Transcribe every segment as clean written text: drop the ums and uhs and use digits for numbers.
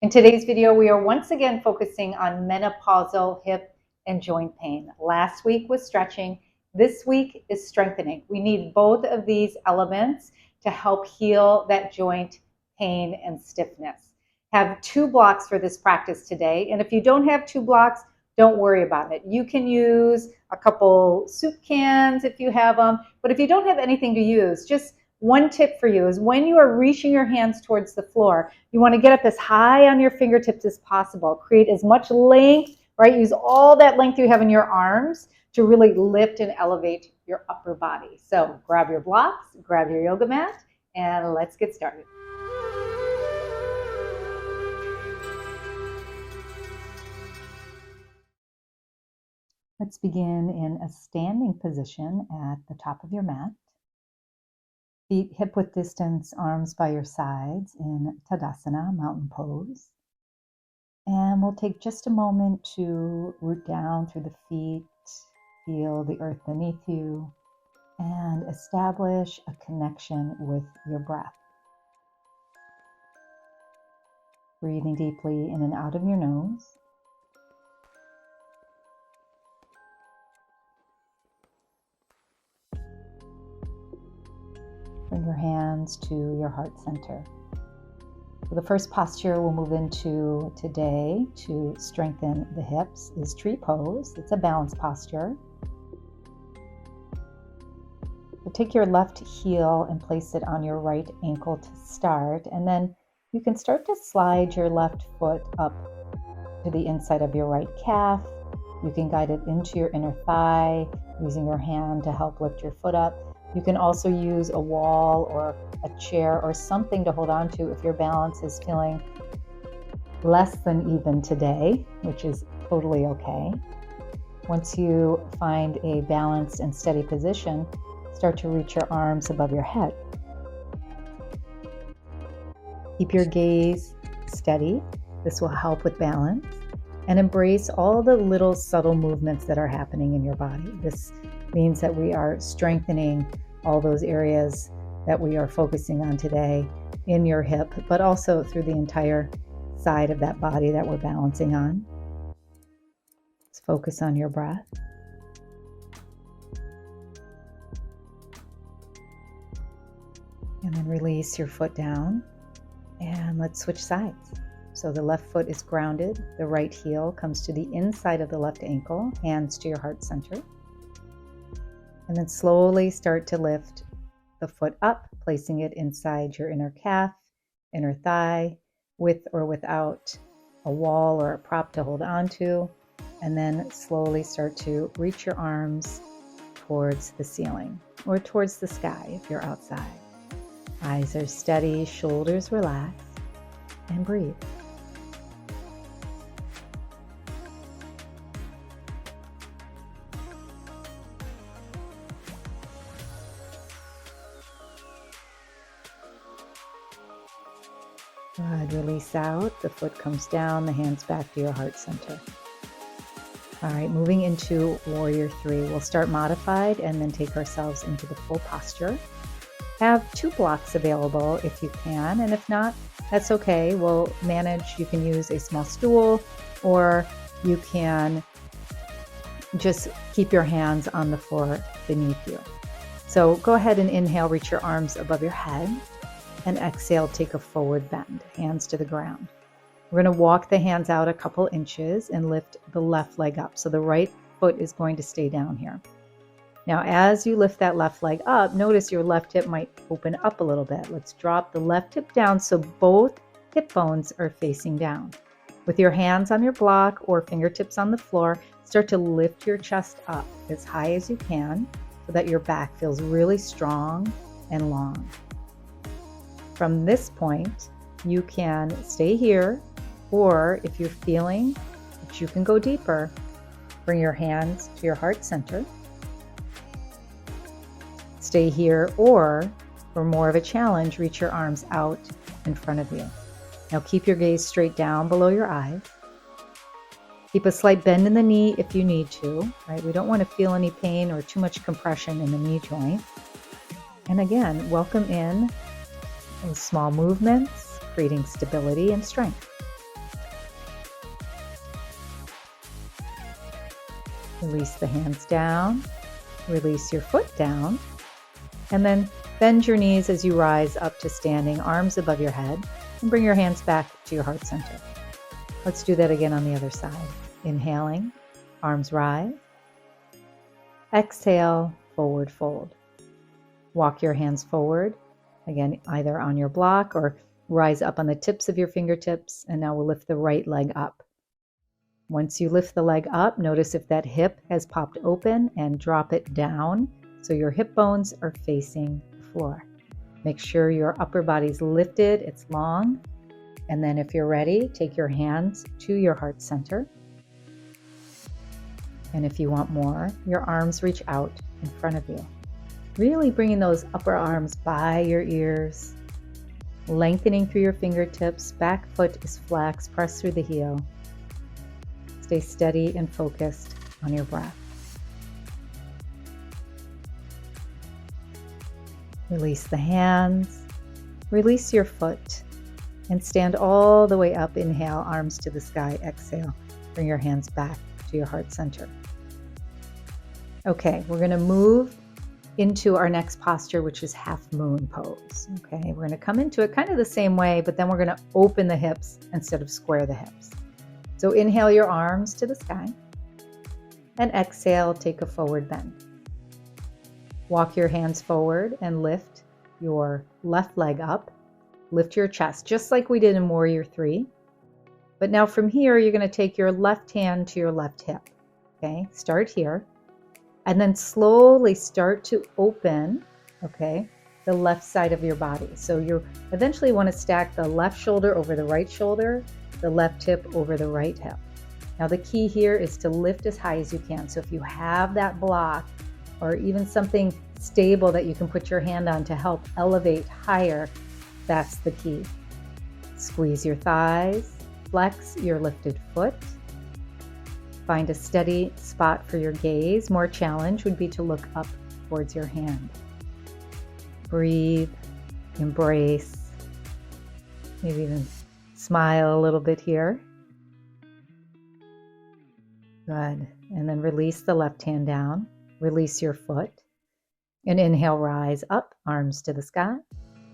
In today's video, we are once again focusing on menopausal hip and joint pain. Last week was stretching. This week is strengthening. We need both of these elements to help heal that joint pain and stiffness. Have 2 blocks for this practice today. And if you don't have 2 blocks, don't worry about it. You can use a couple soup cans if you have them. But if you don't have anything to use, just one tip for you is when you are reaching your hands towards the floor, you want to get up as high on your fingertips as possible. Create as much length, right? Use all that length you have in your arms to really lift and elevate your upper body. So grab your blocks, grab your yoga mat, and let's get started. Let's begin in a standing position at the top of your mat. Feet hip-width distance, arms by your sides in Tadasana, mountain pose. And we'll take just a moment to root down through the feet, feel the earth beneath you, and establish a connection with your breath. Breathing deeply in and out of your nose. Bring your hands to your heart center. So the first posture we'll move into today to strengthen the hips is tree pose. It's a balance posture. So take your left heel and place it on your right ankle to start, and then you can start to slide your left foot up to the inside of your right calf. You can guide it into your inner thigh using your hand to help lift your foot up. You can also use a wall or a chair or something to hold on to if your balance is feeling less than even today, which is totally okay. Once you find a balanced and steady position, start to reach your arms above your head. Keep your gaze steady. This will help with balance. And embrace all the little subtle movements that are happening in your body. This means that we are strengthening all those areas that we are focusing on today in your hip, but also through the entire side of that body that we're balancing on. Let's focus on your breath. And then release your foot down. And let's switch sides. So the left foot is grounded, the right heel comes to the inside of the left ankle, hands to your heart center. And then slowly start to lift the foot up, placing it inside your inner calf, inner thigh, with or without a wall or a prop to hold on to. And then slowly start to reach your arms towards the ceiling or towards the sky if you're outside. Eyes are steady, shoulders relaxed, and breathe. Good. Release out. The foot comes down, the hands back to your heart center. All right, moving into Warrior 3. We'll start modified and then take ourselves into the full posture. Have 2 blocks available if you can, and if not, that's okay. We'll manage. You can use a small stool, or you can just keep your hands on the floor beneath you. So go ahead and inhale, reach your arms above your head. And exhale, take a forward bend, hands to the ground. We're going to walk the hands out a couple inches and lift the left leg up. So the right foot is going to stay down here. Now, as you lift that left leg up, notice your left hip might open up a little bit. Let's drop the left hip down so both hip bones are facing down. With your hands on your block or fingertips on the floor, start to lift your chest up as high as you can so that your back feels really strong and long. From this point, you can stay here, or if you're feeling that you can go deeper, bring your hands to your heart center. Stay here, or for more of a challenge, reach your arms out in front of you. Now keep your gaze straight down below your eyes. Keep a slight bend in the knee if you need to, right? We don't want to feel any pain or too much compression in the knee joint. And again, welcome in those small movements, creating stability and strength. Release the hands down. Release your foot down. And then bend your knees as you rise up to standing, arms above your head, and bring your hands back to your heart center. Let's do that again on the other side. Inhaling, arms rise. Exhale, forward fold. Walk your hands forward, again, either on your block or rise up on the tips of your fingertips. And now we'll lift the right leg up. Once you lift the leg up, notice if that hip has popped open and drop it down so your hip bones are facing the floor. Make sure your upper body's lifted, it's long. And then if you're ready, take your hands to your heart center. And if you want more, your arms reach out in front of you. Really bringing those upper arms by your ears, lengthening through your fingertips. Back foot is flex, press through the heel. Stay steady and focused on your breath. Release the hands, release your foot, and stand all the way up. Inhale, arms to the sky. Exhale, bring your hands back to your heart center. Okay, we're going to move into our next posture, which is half moon pose. Okay, we're going to come into it kind of the same way, but then we're going to open the hips instead of square the hips. So inhale your arms to the sky, and exhale, take a forward bend. Walk your hands forward and lift your left leg up. Lift your chest, just like we did in Warrior 3. But now from here, you're going to take your left hand to your left hip. Okay, start here. And then slowly start to open, okay, the left side of your body. So you eventually want to stack the left shoulder over the right shoulder, the left hip over the right hip. Now the key here is to lift as high as you can. So if you have that block or even something stable that you can put your hand on to help elevate higher, that's the key. Squeeze your thighs, flex your lifted foot. Find a steady spot for your gaze. More challenge would be to look up towards your hand. Breathe, embrace, maybe even smile a little bit here. Good. And then release the left hand down. Release your foot. And inhale, rise up, arms to the sky.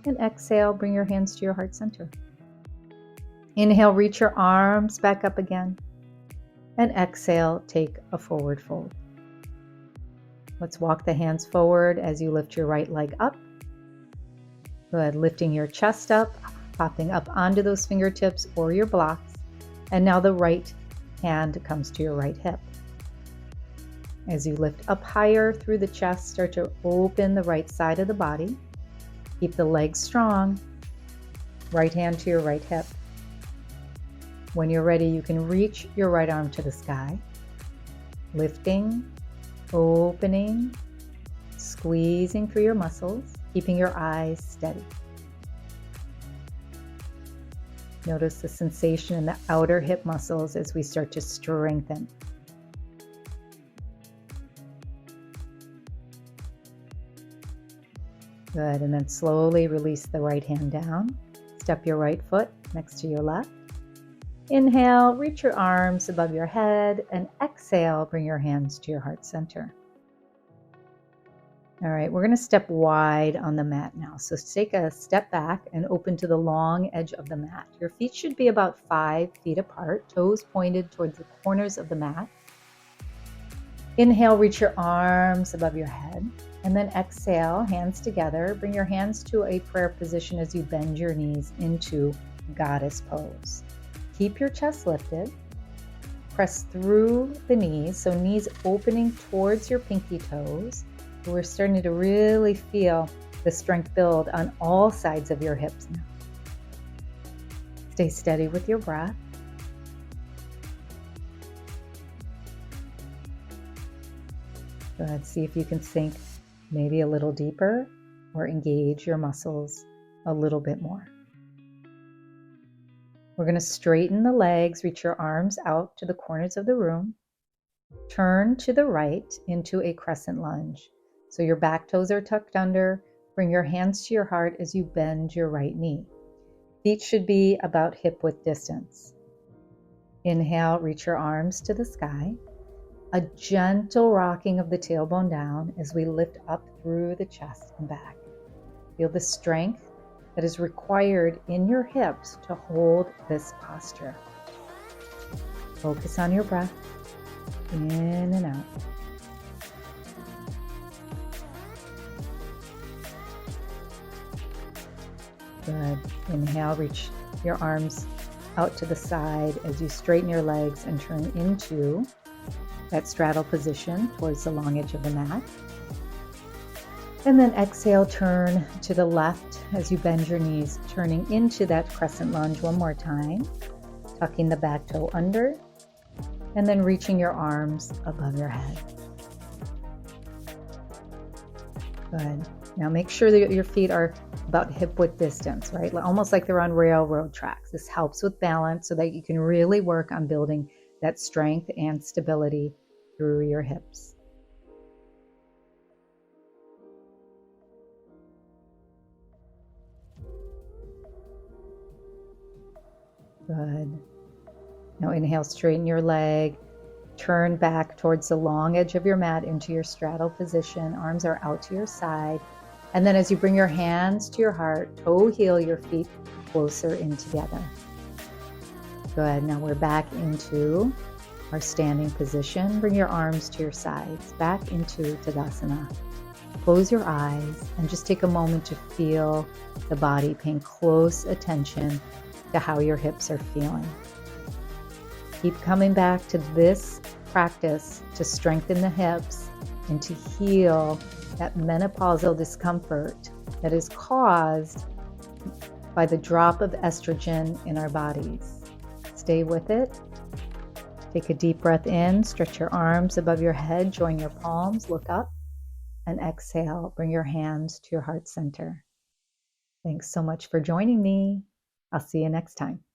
And exhale, bring your hands to your heart center. Inhale, reach your arms back up again. And exhale, take a forward fold. Let's walk the hands forward as you lift your right leg up. Good, lifting your chest up, popping up onto those fingertips or your blocks. And now the right hand comes to your right hip. As you lift up higher through the chest, start to open the right side of the body. Keep the legs strong. Right hand to your right hip. When you're ready, you can reach your right arm to the sky. Lifting, opening, squeezing through your muscles, keeping your eyes steady. Notice the sensation in the outer hip muscles as we start to strengthen. Good, and then slowly release the right hand down. Step your right foot next to your left. Inhale, reach your arms above your head, and exhale, bring your hands to your heart center. All right, we're going to step wide on the mat now. So take a step back and open to the long edge of the mat. Your feet should be about 5 feet apart, toes pointed towards the corners of the mat. Inhale, reach your arms above your head, and then exhale, hands together. Bring your hands to a prayer position as you bend your knees into goddess pose. Keep your chest lifted. Press through the knees, so knees opening towards your pinky toes. We're starting to really feel the strength build on all sides of your hips now. Stay steady with your breath. Good. See if you can sink maybe a little deeper or engage your muscles a little bit more. We're going to straighten the legs, reach your arms out to the corners of the room. Turn to the right into a crescent lunge. So your back toes are tucked under. Bring your hands to your heart as you bend your right knee. Feet should be about hip width distance. Inhale, reach your arms to the sky. A gentle rocking of the tailbone down as we lift up through the chest and back. Feel the strength that is required in your hips to hold this posture. Focus on your breath, in and out. Good. Inhale, reach your arms out to the side as you straighten your legs and turn into that straddle position towards the long edge of the mat. And then exhale, turn to the left as you bend your knees, turning into that crescent lunge one more time, tucking the back toe under, and then reaching your arms above your head. Good. Now make sure that your feet are about hip width distance, right? Almost like they're on railroad tracks. This helps with balance so that you can really work on building that strength and stability through your hips. Good. Now inhale, straighten your leg, turn back towards the long edge of your mat into your straddle position. Arms are out to your side. And then as you bring your hands to your heart, toe heel your feet closer in together. Good. Now we're back into our standing position. Bring your arms to your sides, back into Tadasana. Close your eyes and just take a moment to feel the body, paying close attention to how your hips are feeling. Keep coming back to this practice to strengthen the hips and to heal that menopausal discomfort that is caused by the drop of estrogen in our bodies. Stay with it. Take a deep breath in, stretch your arms above your head, join your palms, look up, and exhale. Bring your hands to your heart center. Thanks so much for joining me. I'll see you next time.